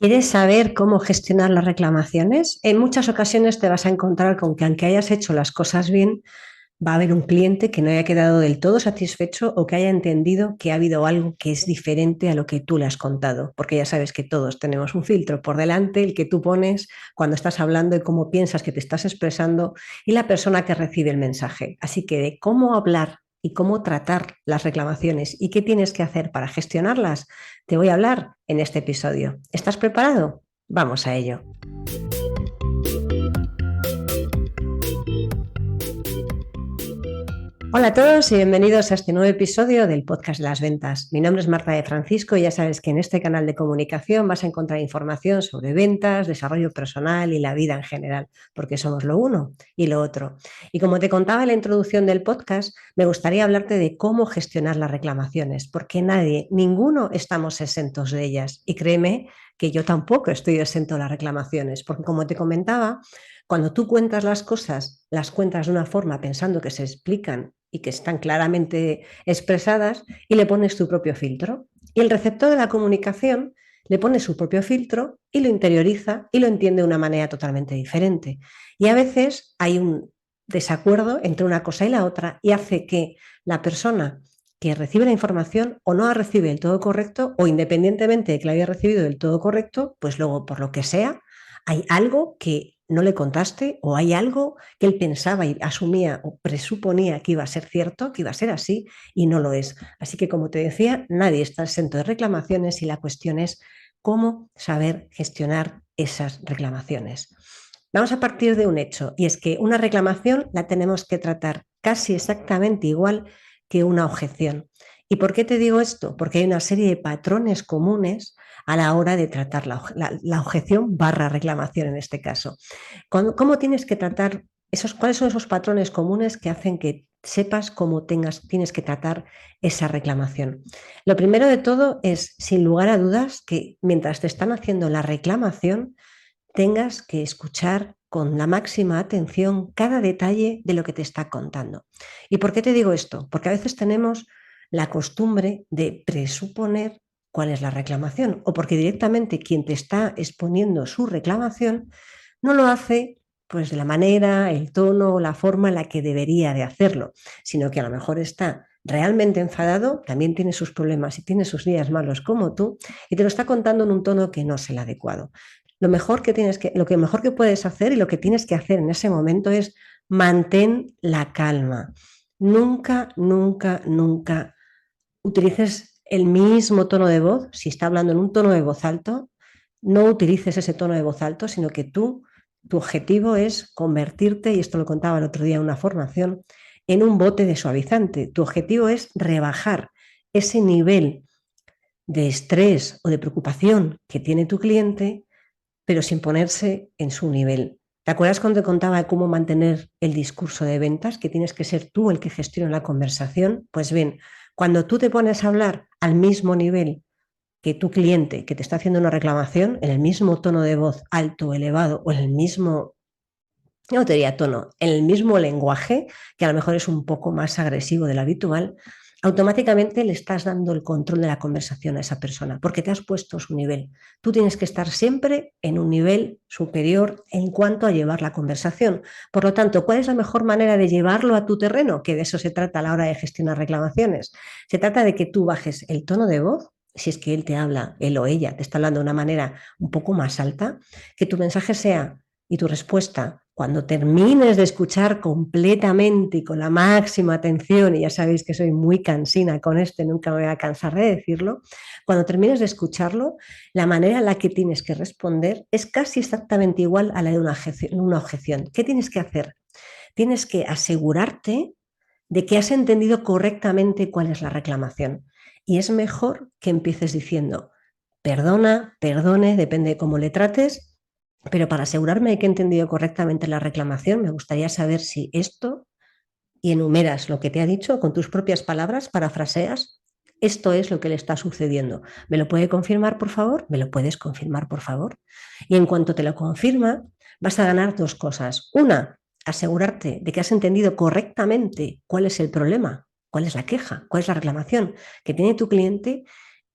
¿Quieres saber cómo gestionar las reclamaciones? En muchas ocasiones te vas a encontrar con que aunque hayas hecho las cosas bien, va a haber un cliente que no haya quedado del todo satisfecho o que haya entendido que ha habido algo que es diferente a lo que tú le has contado, porque ya sabes que todos tenemos un filtro por delante, el que tú pones cuando estás hablando y cómo piensas que te estás expresando y la persona que recibe el mensaje. Así que de cómo hablar y cómo tratar las reclamaciones y qué tienes que hacer para gestionarlas, te voy a hablar en este episodio. ¿Estás preparado? Vamos a ello. Hola a todos y bienvenidos a este nuevo episodio del podcast de las ventas. Mi nombre es Marta de Francisco y ya sabes que en este canal de comunicación vas a encontrar información sobre ventas, desarrollo personal y la vida en general, porque somos lo uno y lo otro. Y como te contaba en la introducción del podcast, me gustaría hablarte de cómo gestionar las reclamaciones, porque nadie, ninguno estamos exentos de ellas. Y créeme que yo tampoco estoy exento de las reclamaciones, porque como te comentaba, cuando tú cuentas las cosas, las cuentas de una forma pensando que se explican y que están claramente expresadas y le pones tu propio filtro. Y el receptor de la comunicación le pone su propio filtro y lo interioriza y lo entiende de una manera totalmente diferente. Y a veces hay un desacuerdo entre una cosa y la otra y hace que la persona que recibe la información o no la recibe del todo correcto o independientemente de que la haya recibido del todo correcto, pues luego por lo que sea hay algo que no le contaste o hay algo que él pensaba y asumía o presuponía que iba a ser cierto, que iba a ser así y no lo es. Así que, como te decía, nadie está exento de reclamaciones y la cuestión es cómo saber gestionar esas reclamaciones. Vamos a partir de un hecho y es que una reclamación la tenemos que tratar casi exactamente igual que una objeción. ¿Y por qué te digo esto? Porque hay una serie de patrones comunes a la hora de tratar la objeción barra reclamación en este caso. ¿Cómo tienes que tratar cuáles son esos patrones comunes que hacen que sepas cómo tienes que tratar esa reclamación? Lo primero de todo es, sin lugar a dudas, que mientras te están haciendo la reclamación, tengas que escuchar con la máxima atención cada detalle de lo que te está contando. ¿Y por qué te digo esto? Porque a veces tenemos la costumbre de presuponer cuál es la reclamación o porque directamente quien te está exponiendo su reclamación no lo hace pues de la manera, el tono o la forma en la que debería de hacerlo, sino que a lo mejor está realmente enfadado, también tiene sus problemas y tiene sus días malos como tú y te lo está contando en un tono que no es el adecuado. Lo que mejor que puedes hacer y lo que tienes que hacer en ese momento es mantén la calma. Nunca, nunca, nunca utilices el mismo tono de voz. Si está hablando en un tono de voz alto, no utilices ese tono de voz alto, sino que tu objetivo es convertirte, y esto lo contaba el otro día en una formación, en un bote de suavizante. Tu objetivo es rebajar ese nivel de estrés o de preocupación que tiene tu cliente pero sin ponerse en su nivel. ¿Te acuerdas cuando te contaba cómo mantener el discurso de ventas? Que tienes que ser tú el que gestione la conversación. Pues bien, cuando tú te pones a hablar al mismo nivel que tu cliente que te está haciendo una reclamación, en el mismo tono de voz alto, elevado o en el mismo, no te diría tono, en el mismo lenguaje, que a lo mejor es un poco más agresivo del habitual, automáticamente le estás dando el control de la conversación a esa persona, porque te has puesto su nivel. Tú tienes que estar siempre en un nivel superior en cuanto a llevar la conversación. Por lo tanto, ¿cuál es la mejor manera de llevarlo a tu terreno? Que de eso se trata a la hora de gestionar reclamaciones. Se trata de que tú bajes el tono de voz, si es que él te habla, él o ella te está hablando de una manera un poco más alta, que tu mensaje sea y tu respuesta, cuando termines de escuchar completamente y con la máxima atención, y ya sabéis que soy muy cansina con esto, nunca me voy a cansar de decirlo, cuando termines de escucharlo, la manera en la que tienes que responder es casi exactamente igual a la de una objeción. ¿Qué tienes que hacer? Tienes que asegurarte de que has entendido correctamente cuál es la reclamación. Y es mejor que empieces diciendo, perdona, perdone, depende de cómo le trates, pero para asegurarme de que he entendido correctamente la reclamación, me gustaría saber si esto, y enumeras lo que te ha dicho con tus propias palabras, parafraseas, esto es lo que le está sucediendo. ¿Me lo puede confirmar, por favor? ¿Me lo puedes confirmar, por favor? Y en cuanto te lo confirma, vas a ganar dos cosas. Una, asegurarte de que has entendido correctamente cuál es el problema, cuál es la queja, cuál es la reclamación que tiene tu cliente.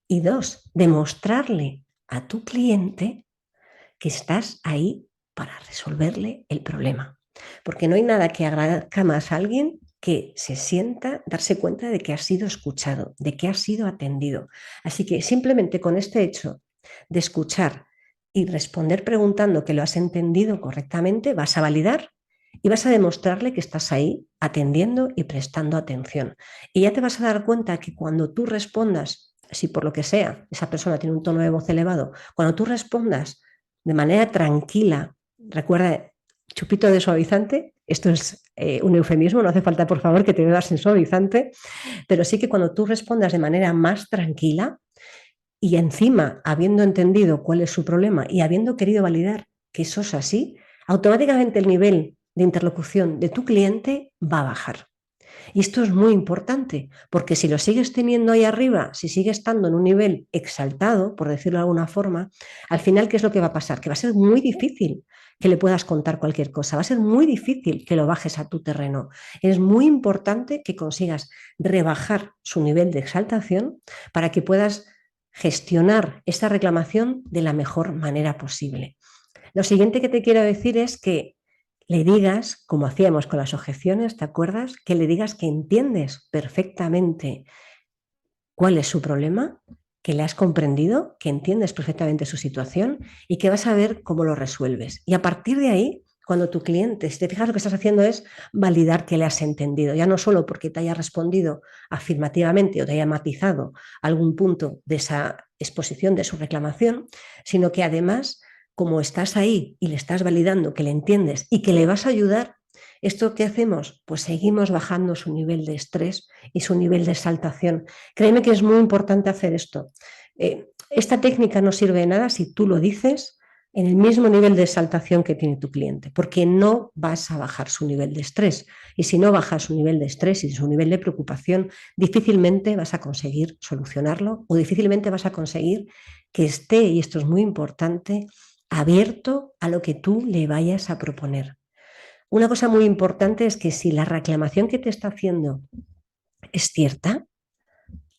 Y dos, demostrarle a tu cliente que estás ahí para resolverle el problema. Porque no hay nada que agradezca más a alguien que se sienta, darse cuenta de que ha sido escuchado, de que ha sido atendido. Así que simplemente con este hecho de escuchar y responder preguntando que lo has entendido correctamente, vas a validar y vas a demostrarle que estás ahí atendiendo y prestando atención. Y ya te vas a dar cuenta que cuando tú respondas, si por lo que sea esa persona tiene un tono de voz elevado, cuando tú respondas de manera tranquila, recuerda, chupito de suavizante, esto es un eufemismo, no hace falta por favor que te bebas en suavizante, pero sí que cuando tú respondas de manera más tranquila y encima habiendo entendido cuál es su problema y habiendo querido validar que eso es así, automáticamente el nivel de interlocución de tu cliente va a bajar. Y esto es muy importante, porque si lo sigues teniendo ahí arriba, si sigue estando en un nivel exaltado, por decirlo de alguna forma, al final, ¿qué es lo que va a pasar? Que va a ser muy difícil que le puedas contar cualquier cosa, va a ser muy difícil que lo bajes a tu terreno. Es muy importante que consigas rebajar su nivel de exaltación para que puedas gestionar esta reclamación de la mejor manera posible. Lo siguiente que te quiero decir es que le digas, como hacíamos con las objeciones, ¿te acuerdas? Que le digas que entiendes perfectamente cuál es su problema, que le has comprendido, que entiendes perfectamente su situación y que vas a ver cómo lo resuelves. Y a partir de ahí, cuando tu cliente, si te fijas, lo que estás haciendo es validar que le has entendido, ya no solo porque te haya respondido afirmativamente o te haya matizado algún punto de esa exposición de su reclamación, sino que además, como estás ahí y le estás validando que le entiendes y que le vas a ayudar, ¿esto qué hacemos? Pues seguimos bajando su nivel de estrés y su nivel de exaltación. Créeme que es muy importante hacer esto. Esta técnica no sirve de nada si tú lo dices en el mismo nivel de exaltación que tiene tu cliente, porque no vas a bajar su nivel de estrés. Y si no bajas su nivel de estrés y su nivel de preocupación, difícilmente vas a conseguir solucionarlo o difícilmente vas a conseguir que esté, y esto es muy importante, abierto a lo que tú le vayas a proponer. Una cosa muy importante es que si la reclamación que te está haciendo es cierta,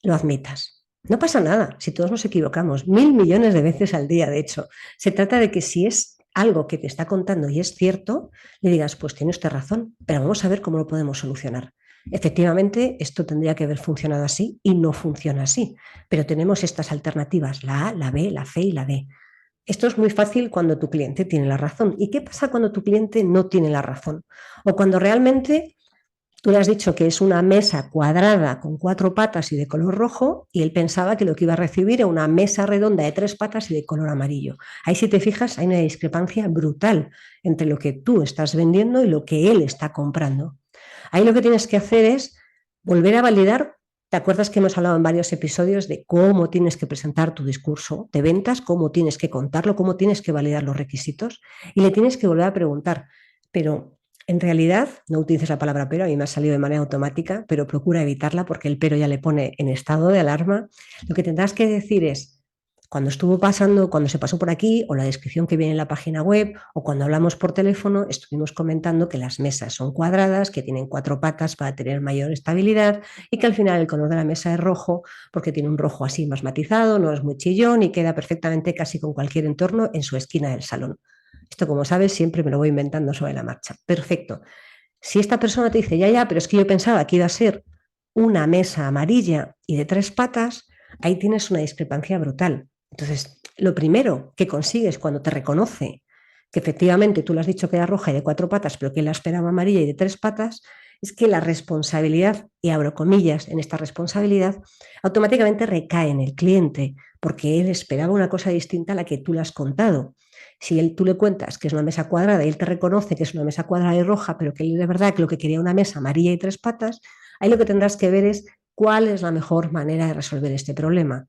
lo admitas. No pasa nada, si todos nos equivocamos, 1.000 millones de veces al día, de hecho. Se trata de que si es algo que te está contando y es cierto, le digas, pues tiene usted razón, pero vamos a ver cómo lo podemos solucionar. Efectivamente, esto tendría que haber funcionado así y no funciona así, pero tenemos estas alternativas, la A, la B, la C y la D. Esto es muy fácil cuando tu cliente tiene la razón. ¿Y qué pasa cuando tu cliente no tiene la razón? O cuando realmente tú le has dicho que es una mesa cuadrada con 4 patas y de color rojo y él pensaba que lo que iba a recibir era una mesa redonda de 3 patas y de color amarillo. Ahí si te fijas hay una discrepancia brutal entre lo que tú estás vendiendo y lo que él está comprando. Ahí lo que tienes que hacer es volver a validar. ¿Te acuerdas que hemos hablado en varios episodios de cómo tienes que presentar tu discurso de ventas, cómo tienes que contarlo, cómo tienes que validar los requisitos? Y le tienes que volver a preguntar, pero en realidad, no utilices la palabra pero, a mí me ha salido de manera automática, pero procura evitarla porque el pero ya le pone en estado de alarma. Lo que tendrás que decir es, cuando estuvo pasando, cuando se pasó por aquí, o la descripción que viene en la página web, o cuando hablamos por teléfono, estuvimos comentando que las mesas son cuadradas, que tienen 4 patas para tener mayor estabilidad y que al final el color de la mesa es rojo porque tiene un rojo así más matizado, no es muy chillón y queda perfectamente casi con cualquier entorno en su esquina del salón. Esto, como sabes, siempre me lo voy inventando sobre la marcha. Perfecto. Si esta persona te dice, ya, pero es que yo pensaba que iba a ser una mesa amarilla y de 3 patas, ahí tienes una discrepancia brutal. Entonces, lo primero que consigues cuando te reconoce que efectivamente tú le has dicho que era roja y de 4 patas, pero que él la esperaba amarilla y de 3 patas, es que la responsabilidad, y abro comillas en esta responsabilidad, automáticamente recae en el cliente, porque él esperaba una cosa distinta a la que tú le has contado. Si tú le cuentas que es una mesa cuadrada y él te reconoce que es una mesa cuadrada y roja, pero que él de verdad que lo que quería era una mesa amarilla y 3 patas, ahí lo que tendrás que ver es cuál es la mejor manera de resolver este problema.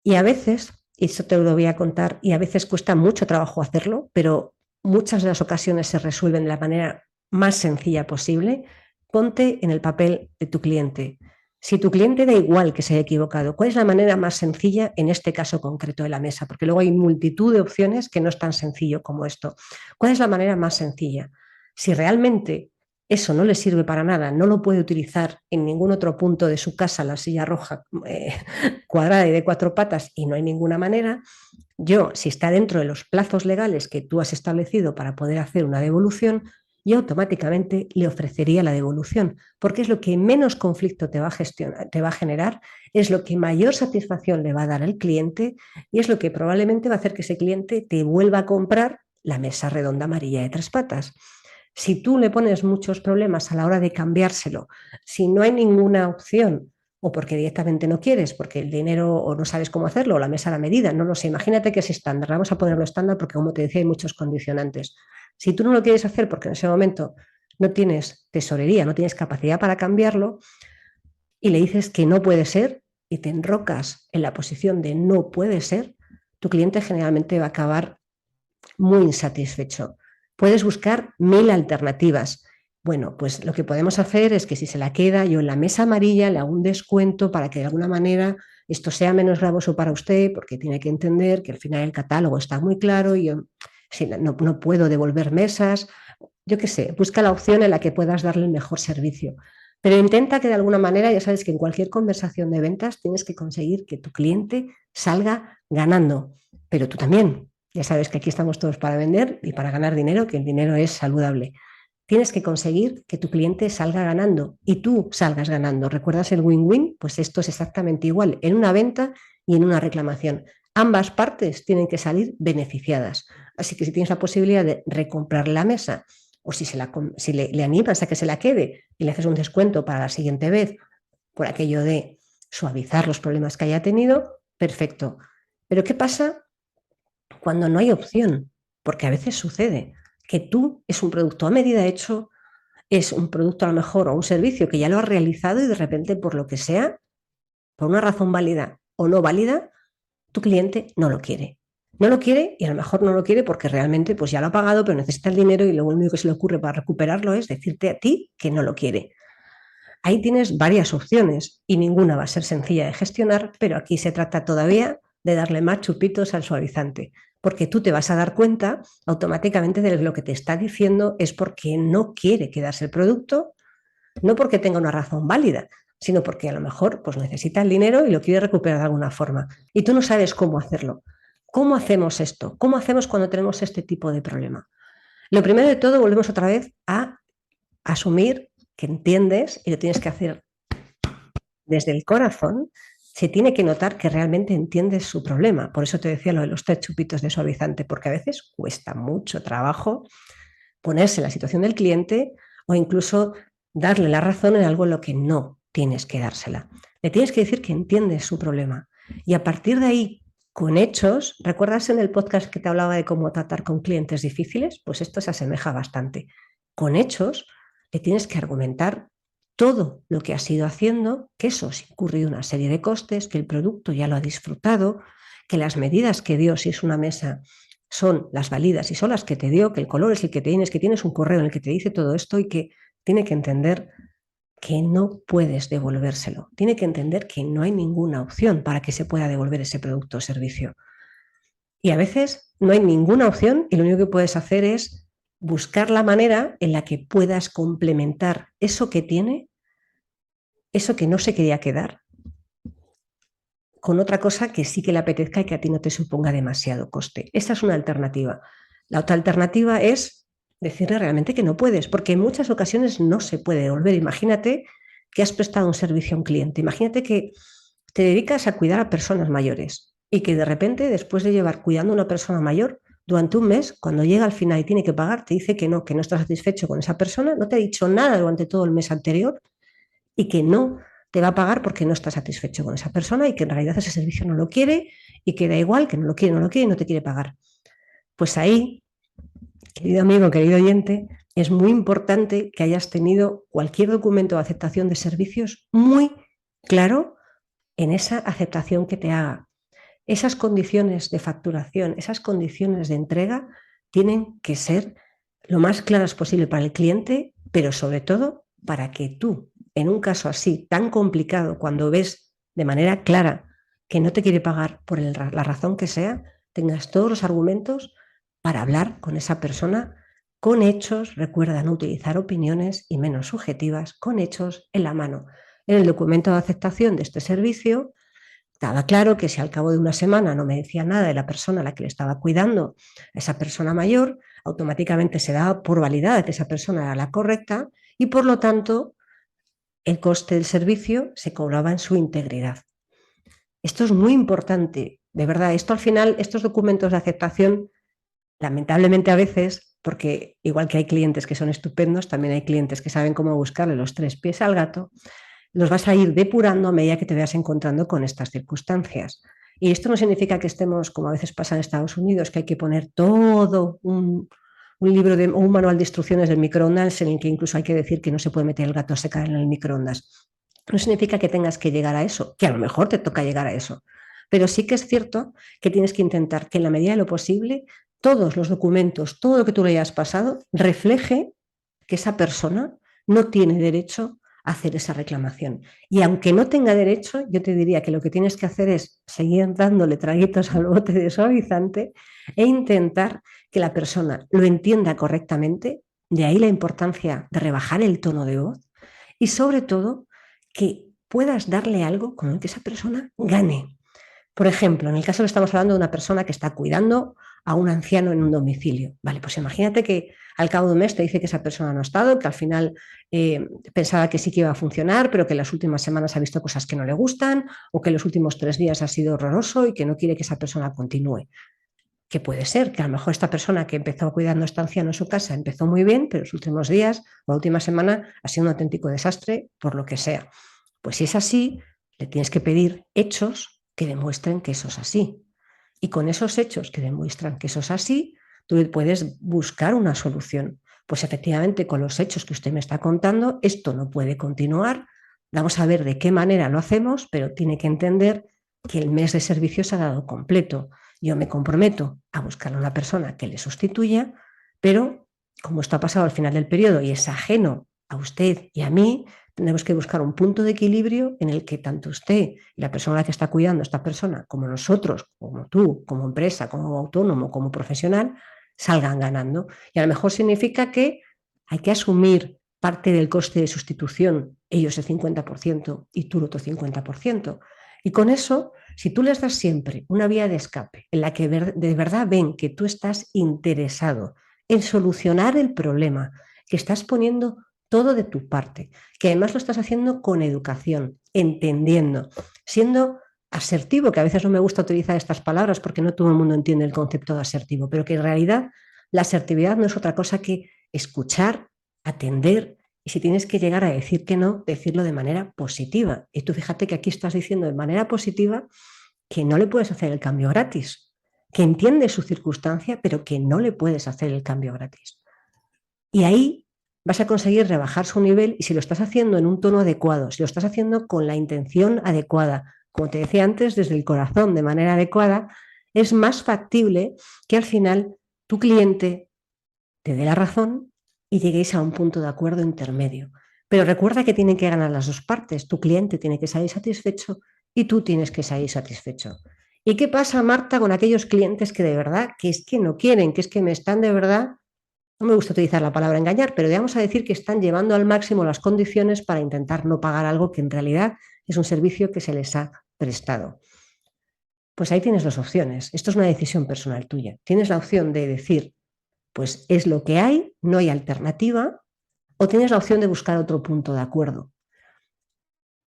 Y a veces, y eso te lo voy a contar, y a veces cuesta mucho trabajo hacerlo, pero muchas de las ocasiones se resuelven de la manera más sencilla posible. Ponte en el papel de tu cliente. Si tu cliente da igual que se haya equivocado, ¿cuál es la manera más sencilla en este caso concreto de la mesa? Porque luego hay multitud de opciones que no es tan sencillo como esto. ¿Cuál es la manera más sencilla? Si realmente eso no le sirve para nada, no lo puede utilizar en ningún otro punto de su casa, la silla roja cuadrada y de 4 patas, y no hay ninguna manera, yo, si está dentro de los plazos legales que tú has establecido para poder hacer una devolución, yo automáticamente le ofrecería la devolución, porque es lo que menos conflicto te va a gestionar, te va a generar, es lo que mayor satisfacción le va a dar al cliente y es lo que probablemente va a hacer que ese cliente te vuelva a comprar la mesa redonda amarilla de 3 patas. Si tú le pones muchos problemas a la hora de cambiárselo, si no hay ninguna opción o porque directamente no quieres, porque el dinero o no sabes cómo hacerlo, o la mesa a la medida, no lo sé, imagínate que es estándar, vamos a ponerlo estándar porque como te decía hay muchos condicionantes. Si tú no lo quieres hacer porque en ese momento no tienes tesorería, no tienes capacidad para cambiarlo y le dices que no puede ser y te enrocas en la posición de no puede ser, tu cliente generalmente va a acabar muy insatisfecho. Puedes buscar 1000 alternativas. Bueno, pues lo que podemos hacer es que si se la queda, yo en la mesa amarilla le hago un descuento para que de alguna manera esto sea menos gravoso para usted, porque tiene que entender que al final el catálogo está muy claro y yo si no puedo devolver mesas. Yo qué sé, busca la opción en la que puedas darle el mejor servicio. Pero intenta que de alguna manera, ya sabes que en cualquier conversación de ventas tienes que conseguir que tu cliente salga ganando, pero tú también. Ya sabes que aquí estamos todos para vender y para ganar dinero, que el dinero es saludable. Tienes que conseguir que tu cliente salga ganando y tú salgas ganando. ¿Recuerdas el win-win? Pues esto es exactamente igual en una venta y en una reclamación. Ambas partes tienen que salir beneficiadas. Así que si tienes la posibilidad de recomprar la mesa o si le animas a que se la quede y le haces un descuento para la siguiente vez por aquello de suavizar los problemas que haya tenido, perfecto. Pero ¿qué pasa cuando no hay opción? Porque a veces sucede que tú es un producto a medida hecho, es un producto a lo mejor o un servicio que ya lo has realizado y de repente por lo que sea, por una razón válida o no válida, tu cliente no lo quiere. No lo quiere y a lo mejor no lo quiere porque realmente pues ya lo ha pagado, pero necesita el dinero y lo único que se le ocurre para recuperarlo es decirte a ti que no lo quiere. Ahí tienes varias opciones y ninguna va a ser sencilla de gestionar, pero aquí se trata todavía de darle más chupitos al suavizante, porque tú te vas a dar cuenta automáticamente de lo que te está diciendo es porque no quiere quedarse el producto, no porque tenga una razón válida, sino porque a lo mejor pues, necesita el dinero y lo quiere recuperar de alguna forma. Y tú no sabes cómo hacerlo. ¿Cómo hacemos esto? ¿Cómo hacemos cuando tenemos este tipo de problema? Lo primero de todo, volvemos otra vez a asumir que entiendes y lo tienes que hacer desde el corazón. Se tiene que notar que realmente entiendes su problema. Por eso te decía lo de los 3 chupitos de suavizante, porque a veces cuesta mucho trabajo ponerse en la situación del cliente o incluso darle la razón en algo en lo que no tienes que dársela. Le tienes que decir que entiendes su problema. Y a partir de ahí, con hechos, ¿recuerdas en el podcast que te hablaba de cómo tratar con clientes difíciles? Pues esto se asemeja bastante. Con hechos, le tienes que argumentar todo lo que has ido haciendo, que eso ha incurrido una serie de costes, que el producto ya lo ha disfrutado, que las medidas que dio, si es una mesa, son las válidas y son las que te dio, que el color es el que tienes, que tienes un correo en el que te dice todo esto y que tiene que entender que no puedes devolvérselo. Tiene que entender que no hay ninguna opción para que se pueda devolver ese producto o servicio. Y a veces no hay ninguna opción y lo único que puedes hacer es buscar la manera en la que puedas complementar eso que tiene, eso que no se quería quedar, con otra cosa que sí que le apetezca y que a ti no te suponga demasiado coste. Esta es una alternativa. La otra alternativa es decirle realmente que no puedes, porque en muchas ocasiones no se puede devolver. Imagínate que has prestado un servicio a un cliente, imagínate que te dedicas a cuidar a personas mayores y que de repente, después de llevar cuidando a una persona mayor durante un mes, cuando llega al final y tiene que pagar, te dice que no está satisfecho con esa persona, no te ha dicho nada durante todo el mes anterior y que no te va a pagar porque no está satisfecho con esa persona y que en realidad ese servicio no lo quiere y que da igual, que no lo quiere y no te quiere pagar. Pues ahí, querido amigo, querido oyente, es muy importante que hayas tenido cualquier documento de aceptación de servicios muy claro en esa aceptación que te haga. Esas condiciones de facturación, esas condiciones de entrega tienen que ser lo más claras posible para el cliente, pero sobre todo para que tú, en un caso así tan complicado, cuando ves de manera clara que no te quiere pagar por la razón que sea, tengas todos los argumentos para hablar con esa persona con hechos, recuerda no utilizar opiniones y menos subjetivas, con hechos en la mano. En el documento de aceptación de este servicio estaba claro que si al cabo de una semana no me decía nada de la persona a la que le estaba cuidando, a esa persona mayor, automáticamente se daba por validada que esa persona era la correcta y por lo tanto el coste del servicio se cobraba en su integridad. Esto es muy importante, de verdad. Esto al final, estos documentos de aceptación, lamentablemente a veces, porque igual que hay clientes que son estupendos, también hay clientes que saben cómo buscarle los tres pies al gato, los vas a ir depurando a medida que te veas encontrando con estas circunstancias. Y esto no significa que estemos, como a veces pasa en Estados Unidos, que hay que poner todo un libro o un manual de instrucciones del microondas en el que incluso hay que decir que no se puede meter el gato a secar en el microondas. No significa que tengas que llegar a eso, que a lo mejor te toca llegar a eso. Pero sí que es cierto que tienes que intentar que en la medida de lo posible todos los documentos, todo lo que tú le hayas pasado, refleje que esa persona no tiene derecho a hacer esa reclamación. Y aunque no tenga derecho, yo te diría que lo que tienes que hacer es seguir dándole traguitos al bote de suavizante e intentar que la persona lo entienda correctamente, de ahí la importancia de rebajar el tono de voz y sobre todo que puedas darle algo con el que esa persona gane. Por ejemplo, en el caso que estamos hablando de una persona que está cuidando a un anciano en un domicilio. Vale, pues imagínate que al cabo de un mes te dice que esa persona no ha estado, que al final pensaba que sí que iba a funcionar, pero que en las últimas semanas ha visto cosas que no le gustan o que los últimos 3 días ha sido horroroso y que no quiere que esa persona continúe. Que puede ser que a lo mejor esta persona que empezó cuidando a este anciano en su casa empezó muy bien, pero los últimos días o la última semana ha sido un auténtico desastre por lo que sea. Pues si es así, le tienes que pedir hechos que demuestren que eso es así. Y con esos hechos que demuestran que eso es así, tú puedes buscar una solución. Pues efectivamente, con los hechos que usted me está contando, esto no puede continuar. Vamos a ver de qué manera lo hacemos, pero tiene que entender que el mes de servicio se ha dado completo. Yo me comprometo a buscar a una persona que le sustituya, pero como esto ha pasado al final del periodo y es ajeno a usted y a mí, tenemos que buscar un punto de equilibrio en el que tanto usted y la persona a la que está cuidando a esta persona, como nosotros, como tú, como empresa, como autónomo, como profesional, salgan ganando. Y a lo mejor significa que hay que asumir parte del coste de sustitución, ellos el 50% y tú el otro 50%. Y con eso, si tú les das siempre una vía de escape en la que de verdad ven que tú estás interesado en solucionar el problema, que estás poniendo todo de tu parte, que además lo estás haciendo con educación, entendiendo, siendo asertivo, que a veces no me gusta utilizar estas palabras porque no todo el mundo entiende el concepto de asertivo, pero que en realidad la asertividad no es otra cosa que escuchar, atender y si tienes que llegar a decir que no, decirlo de manera positiva. Y tú fíjate que aquí estás diciendo de manera positiva que no le puedes hacer el cambio gratis, que entiendes su circunstancia, pero que no le puedes hacer el cambio gratis. Y ahí vas a conseguir rebajar su nivel y si lo estás haciendo en un tono adecuado, si lo estás haciendo con la intención adecuada, como te decía antes, desde el corazón, de manera adecuada, es más factible que al final tu cliente te dé la razón y lleguéis a un punto de acuerdo intermedio. Pero recuerda que tienen que ganar las dos partes. Tu cliente tiene que salir satisfecho y tú tienes que salir satisfecho. ¿Y qué pasa, Marta, con aquellos clientes que de verdad, que es que no quieren, que es que me están de verdad, no me gusta utilizar la palabra engañar, pero vamos a decir que están llevando al máximo las condiciones para intentar no pagar algo que en realidad es un servicio que se les ha prestado? Pues ahí tienes dos opciones. Esto es una decisión personal tuya. Tienes la opción de decir, pues es lo que hay, no hay alternativa, o tienes la opción de buscar otro punto de acuerdo.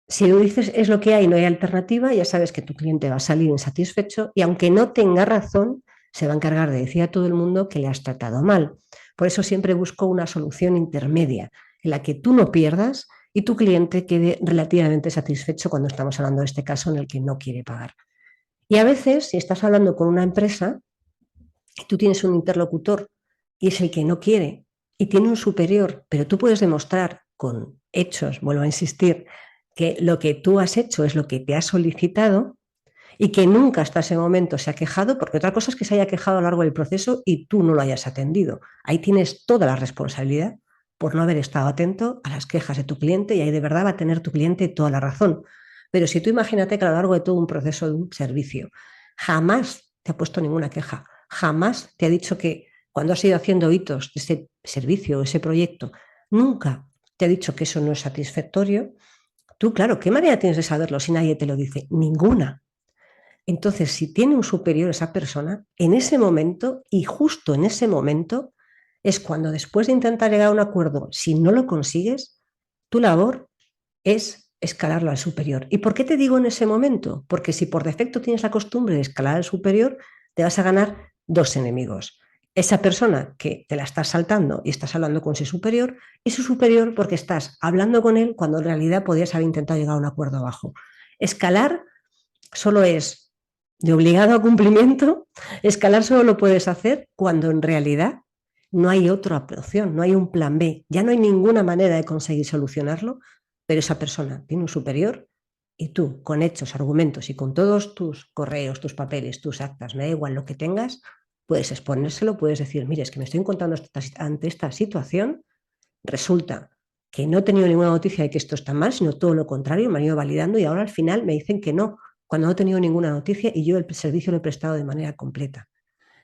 Si lo dices es lo que hay, no hay alternativa, ya sabes que tu cliente va a salir insatisfecho y aunque no tenga razón, se va a encargar de decir a todo el mundo que le has tratado mal. Por eso siempre busco una solución intermedia en la que tú no pierdas y tu cliente quede relativamente satisfecho cuando estamos hablando de este caso en el que no quiere pagar. Y a veces, si estás hablando con una empresa y tú tienes un interlocutor y es el que no quiere y tiene un superior, pero tú puedes demostrar con hechos, vuelvo a insistir, que lo que tú has hecho es lo que te ha solicitado y que nunca hasta ese momento se ha quejado, porque otra cosa es que se haya quejado a lo largo del proceso y tú no lo hayas atendido. Ahí tienes toda la responsabilidad por no haber estado atento a las quejas de tu cliente y ahí de verdad va a tener tu cliente toda la razón. Pero si tú imagínate que a lo largo de todo un proceso de un servicio jamás te ha puesto ninguna queja, jamás te ha dicho que cuando has ido haciendo hitos de ese servicio o ese proyecto, nunca te ha dicho que eso no es satisfactorio, tú, claro, ¿qué manera tienes de saberlo si nadie te lo dice? Ninguna. Entonces, si tiene un superior esa persona, en ese momento y justo en ese momento es cuando después de intentar llegar a un acuerdo, si no lo consigues, tu labor es escalarlo al superior. ¿Y por qué te digo en ese momento? Porque si por defecto tienes la costumbre de escalar al superior, te vas a ganar dos enemigos. Esa persona que te la estás saltando y estás hablando con su superior, y su superior porque estás hablando con él cuando en realidad podías haber intentado llegar a un acuerdo abajo. Escalar solo es de obligado cumplimiento, escalar solo lo puedes hacer cuando en realidad no hay otra opción, no hay un plan B, ya no hay ninguna manera de conseguir solucionarlo, pero esa persona tiene un superior y tú, con hechos, argumentos y con todos tus correos, tus papeles, tus actas, me da igual lo que tengas, puedes exponérselo, puedes decir, mire, es que me estoy encontrando ante esta situación, resulta que no he tenido ninguna noticia de que esto está mal, sino todo lo contrario, me han ido validando y ahora al final me dicen que no, cuando no he tenido ninguna noticia y yo el servicio lo he prestado de manera completa.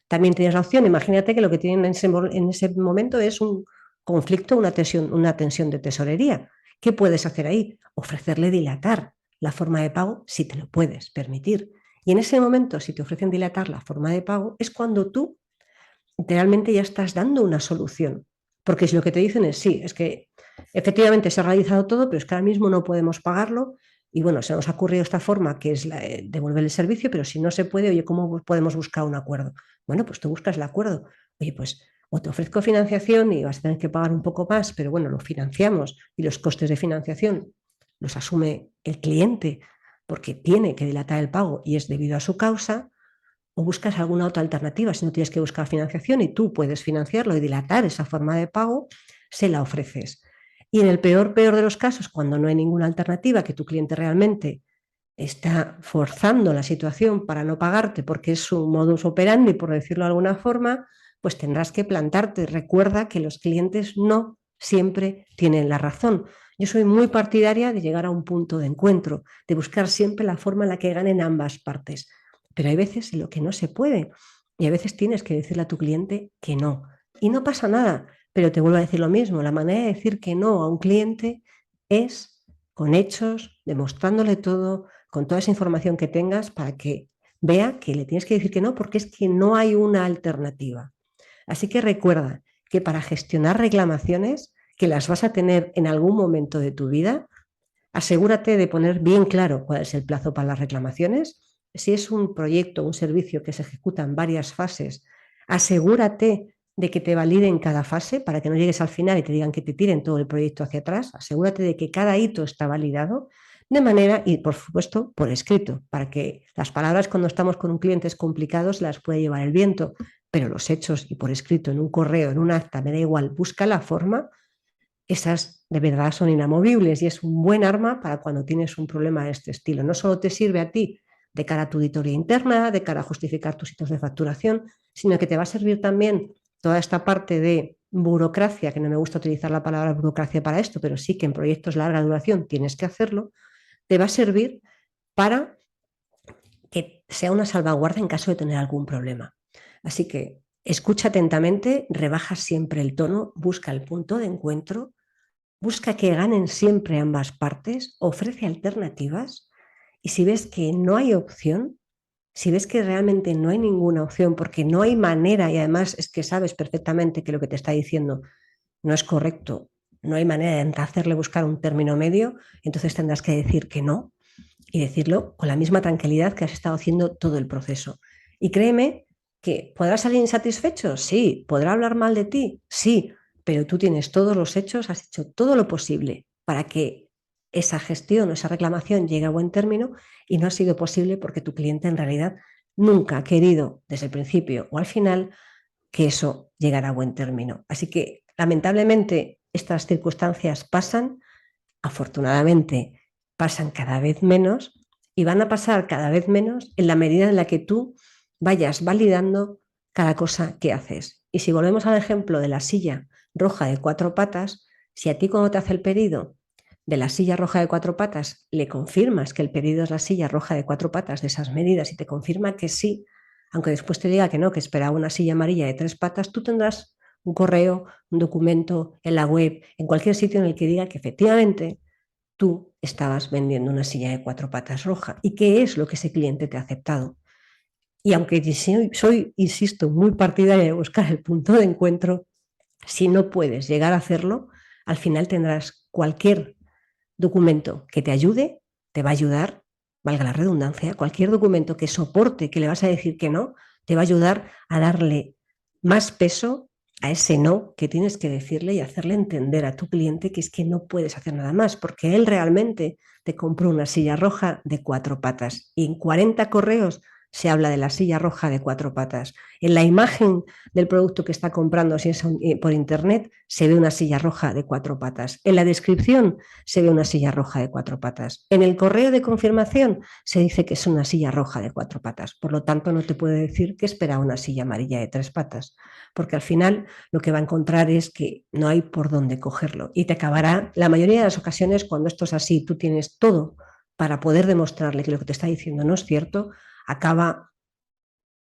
También tienes la opción, imagínate que lo que tienen en ese momento es un conflicto, una tensión de tesorería. ¿Qué puedes hacer ahí? Ofrecerle dilatar la forma de pago si te lo puedes permitir. Y en ese momento, si te ofrecen dilatar la forma de pago, es cuando tú realmente ya estás dando una solución. Porque si lo que te dicen es sí, es que efectivamente se ha realizado todo, pero es que ahora mismo no podemos pagarlo y bueno, se nos ha ocurrido esta forma que es devolver el servicio, pero si no se puede, oye, ¿cómo podemos buscar un acuerdo? Bueno, pues tú buscas el acuerdo. Oye, pues o te ofrezco financiación y vas a tener que pagar un poco más, pero bueno, lo financiamos y los costes de financiación los asume el cliente porque tiene que dilatar el pago y es debido a su causa, o buscas alguna otra alternativa. Si no tienes que buscar financiación y tú puedes financiarlo y dilatar esa forma de pago, se la ofreces. Y en el peor de los casos, cuando no hay ninguna alternativa, que tu cliente realmente está forzando la situación para no pagarte porque es su modus operandi, por decirlo de alguna forma, pues tendrás que plantarte. Recuerda que los clientes no siempre tienen la razón. Yo soy muy partidaria de llegar a un punto de encuentro, de buscar siempre la forma en la que ganen ambas partes. Pero hay veces en lo que no se puede y a veces tienes que decirle a tu cliente que no. Y no pasa nada, pero te vuelvo a decir lo mismo. La manera de decir que no a un cliente es con hechos, demostrándole todo, con toda esa información que tengas para que vea que le tienes que decir que no, porque es que no hay una alternativa. Así que recuerda que para gestionar reclamaciones, que las vas a tener en algún momento de tu vida, asegúrate de poner bien claro cuál es el plazo para las reclamaciones. Si es un proyecto, un servicio que se ejecuta en varias fases, asegúrate de que te validen cada fase para que no llegues al final y te digan que te tiren todo el proyecto hacia atrás. Asegúrate de que cada hito está validado de manera, y por supuesto, por escrito, para que las palabras cuando estamos con un cliente complicados las pueda llevar el viento, pero los hechos y por escrito, en un correo, en un acta, me da igual, busca la forma, esas de verdad son inamovibles y es un buen arma para cuando tienes un problema de este estilo. No solo te sirve a ti de cara a tu auditoría interna, de cara a justificar tus hitos de facturación, sino que te va a servir también toda esta parte de burocracia, que no me gusta utilizar la palabra burocracia para esto, pero sí que en proyectos de larga duración tienes que hacerlo, te va a servir para que sea una salvaguarda en caso de tener algún problema. Así que escucha atentamente, rebaja siempre el tono, busca el punto de encuentro, busca que ganen siempre ambas partes, ofrece alternativas y si ves que no hay opción, si ves que realmente no hay ninguna opción porque no hay manera y además es que sabes perfectamente que lo que te está diciendo no es correcto, no hay manera de hacerle buscar un término medio, entonces tendrás que decir que no y decirlo con la misma tranquilidad que has estado haciendo todo el proceso. Y créeme que podrá salir insatisfecho, sí, podrá hablar mal de ti, sí, pero tú tienes todos los hechos, has hecho todo lo posible para que esa gestión o esa reclamación llegue a buen término y no ha sido posible porque tu cliente en realidad nunca ha querido desde el principio o al final que eso llegara a buen término. Así que lamentablemente estas circunstancias pasan, afortunadamente pasan cada vez menos y van a pasar cada vez menos en la medida en la que tú vayas validando cada cosa que haces. Y si volvemos al ejemplo de la silla roja de cuatro patas, si a ti cuando te hace el pedido de la silla roja de cuatro patas le confirmas que el pedido es la silla roja de cuatro patas de esas medidas y te confirma que sí, aunque después te diga que no, que esperaba una silla amarilla de 3 patas, tú tendrás un correo, un documento en la web, en cualquier sitio en el que diga que efectivamente tú estabas vendiendo una silla de 4 patas roja y qué es lo que ese cliente te ha aceptado. Y aunque soy, insisto, muy partidaria de buscar el punto de encuentro, si no puedes llegar a hacerlo, al final tendrás cualquier documento que te ayude, te va a ayudar, valga la redundancia, cualquier documento que soporte que le vas a decir que no, te va a ayudar a darle más peso a ese no que tienes que decirle y hacerle entender a tu cliente que es que no puedes hacer nada más, porque él realmente te compró una silla roja de 4 patas y en 40 correos se habla de la silla roja de 4 patas. En la imagen del producto que está comprando, si es por internet, se ve una silla roja de 4 patas. En la descripción se ve una silla roja de 4 patas. En el correo de confirmación se dice que es una silla roja de 4 patas. Por lo tanto, no te puede decir que espera una silla amarilla de 3 patas, porque al final lo que va a encontrar es que no hay por dónde cogerlo y te acabará, la mayoría de las ocasiones, cuando esto es así, tú tienes todo para poder demostrarle que lo que te está diciendo no es cierto, acaba,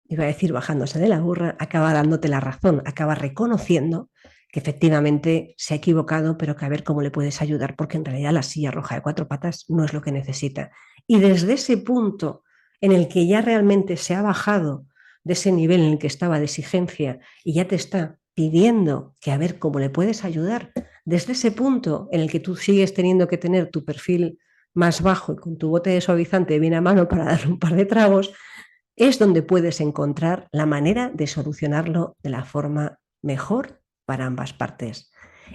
iba a decir bajándose de la burra, acaba dándote la razón, acaba reconociendo que efectivamente se ha equivocado, pero que a ver cómo le puedes ayudar, porque en realidad la silla roja de 4 patas no es lo que necesita. Y desde ese punto en el que ya realmente se ha bajado de ese nivel en el que estaba de exigencia y ya te está pidiendo que a ver cómo le puedes ayudar, desde ese punto en el que tú sigues teniendo que tener tu perfil más bajo y con tu bote de suavizante bien a mano para dar un par de tragos, es donde puedes encontrar la manera de solucionarlo de la forma mejor para ambas partes.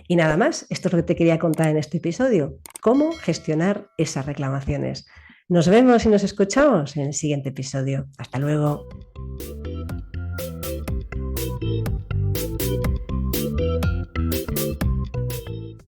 Y nada más, esto es lo que te quería contar en este episodio, cómo gestionar esas reclamaciones. Nos vemos y nos escuchamos en el siguiente episodio. Hasta luego.